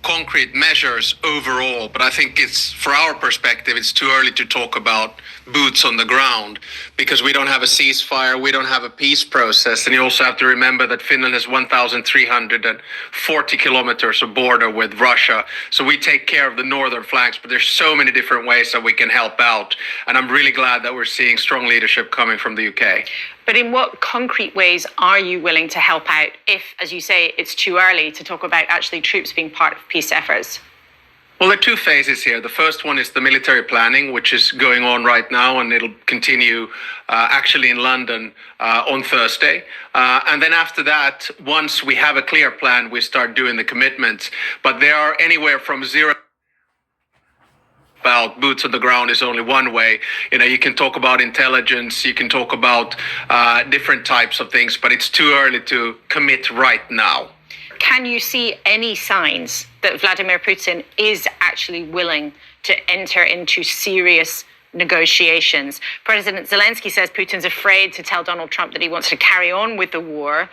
concrete measures overall, but I think it's, for our perspective, it's too early to talk about boots on the ground because we don't have a ceasefire, we don't have a peace process, and you also have to remember that Finland has 1,340 kilometers of border with Russia, so we take care of the northern flanks, but there's so many different ways that we can help out, and I'm really glad that we're seeing strong leadership coming from the UK. But in what concrete ways are you willing to help out if, as you say, it's too early to talk about actually troops being part of peace efforts? Well, there are two phases here. The first one is the military planning, which is going on right now, and it'll continue actually in London on Thursday. And then after that, once we have a clear plan, we start doing the commitments. But there are anywhere from zero. About boots on the ground is only one way. You can talk about intelligence, you can talk about different types of things, but it's too early to commit right now. Can you see any signs that Vladimir Putin is actually willing to enter into serious negotiations? President Zelensky says Putin's afraid to tell Donald Trump that he wants to carry on with the war.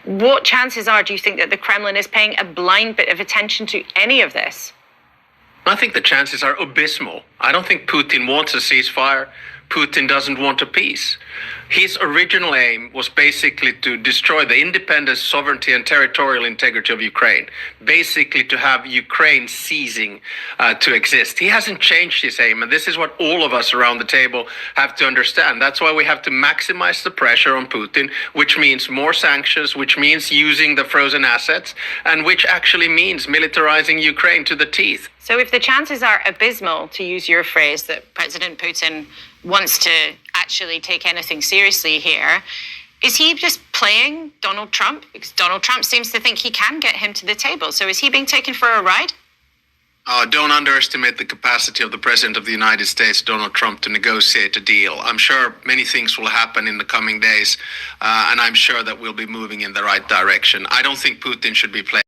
What chances are, do you think, that the Kremlin is paying a blind bit of attention to any of this? I think the chances are abysmal. I don't think Putin wants a ceasefire. Putin doesn't want a peace. His original aim was basically to destroy the independence, sovereignty, and territorial integrity of Ukraine. Basically to have Ukraine ceasing to exist. He hasn't changed his aim, and this is what all of us around the table have to understand. That's why we have to maximize the pressure on Putin, which means more sanctions, which means using the frozen assets, and which actually means militarizing Ukraine to the teeth. So if the chances are abysmal, to use your phrase, that President Putin wants to actually take anything seriously here, is he just playing Donald Trump? Because Donald Trump seems to think he can get him to the table. So is he being taken for a ride? Don't underestimate the capacity of the President of the United States, Donald Trump, to negotiate a deal. I'm sure many things will happen in the coming days, and I'm sure that we'll be moving in the right direction. I don't think Putin should be playing